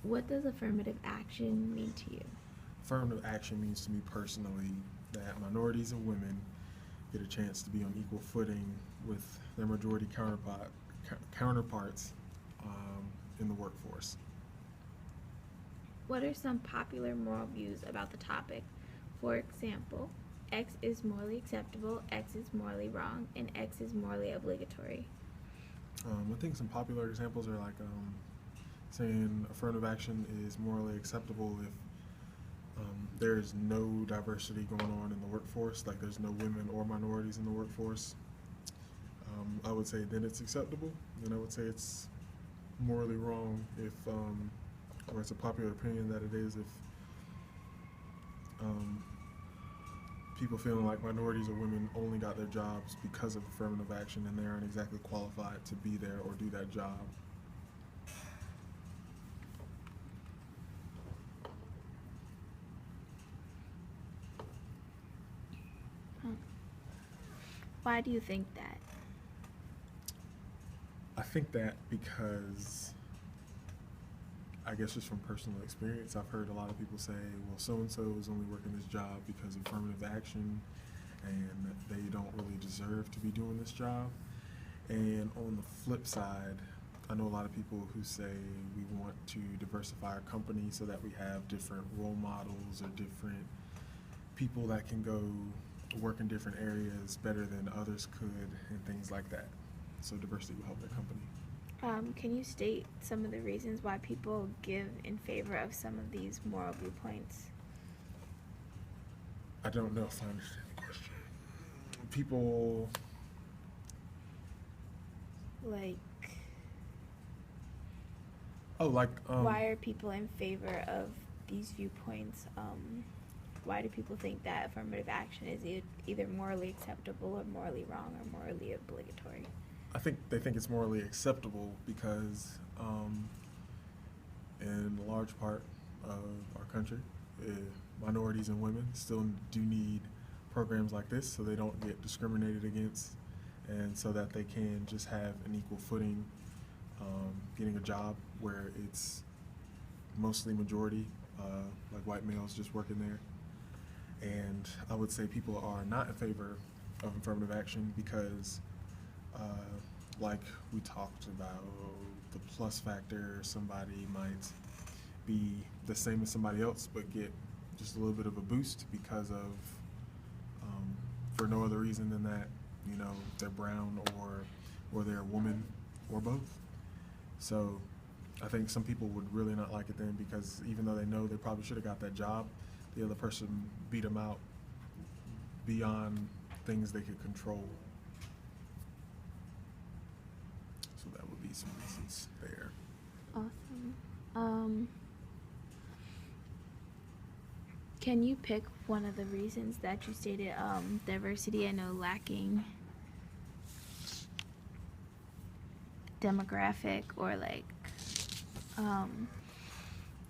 What does affirmative action mean to you? Affirmative action means to me personally that minorities and women get a chance to be on equal footing with their majority counterparts in the workforce. What are some popular moral views about the topic? For example, X is morally acceptable, X is morally wrong, and X is morally obligatory. I think some popular examples are like saying affirmative action is morally acceptable if there is no diversity going on in the workforce, like there's no women or minorities in the workforce. I would say then it's acceptable, and I would say it's morally wrong if, or it's a popular opinion that it is if people feeling like minorities or women only got their jobs because of affirmative action and they aren't exactly qualified to be there or do that job. Why do you think that? I think that because, I guess just from personal experience, I've heard a lot of people say, well, so-and-so is only working this job because of affirmative action and they don't really deserve to be doing this job. And on the flip side, I know a lot of people who say we want to diversify our company so that we have different role models or different people that can go work in different areas better than others could and things like that. So diversity will help their company. Can you state some of the reasons why people give in favor of some of these moral viewpoints? I don't know if I understand the question. People Like, why are people in favor of these viewpoints? Why do people think that affirmative action is either morally acceptable or morally wrong or morally obligatory? I think they think it's morally acceptable because in a large part of our country, minorities and women still do need programs like this so they don't get discriminated against and so that they can just have an equal footing getting a job where it's mostly majority, like white males just working there. And I would say people are not in favor of affirmative action because like we talked about, the plus factor, somebody might be the same as somebody else but get just a little bit of a boost because of, for no other reason than that, you know, they're brown or they're a woman or both. So I think some people would really not like it then because even though they know they probably should have got that job, the other person beat them out beyond things they could control. So that would be some reasons there. Awesome. Can you pick one of the reasons that you stated? Diversity, I know, lacking demographic or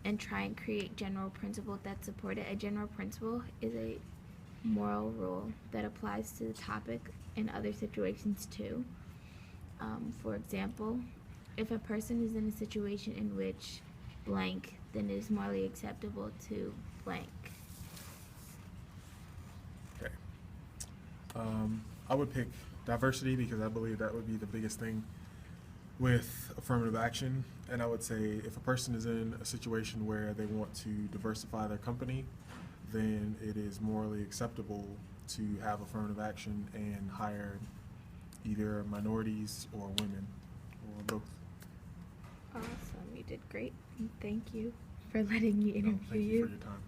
and try and create general principle that support it. A general principle is a moral rule that applies to the topic in other situations too. For example, if a person is in a situation in which blank, then it is morally acceptable to blank. Okay. I would pick diversity because I believe that would be the biggest thing with affirmative action. And I would say if a person is in a situation where they want to diversify their company, then it is morally acceptable to have affirmative action and hire either minorities or women or both. Awesome, you did great. Thank you for letting me interview Thank you for your time.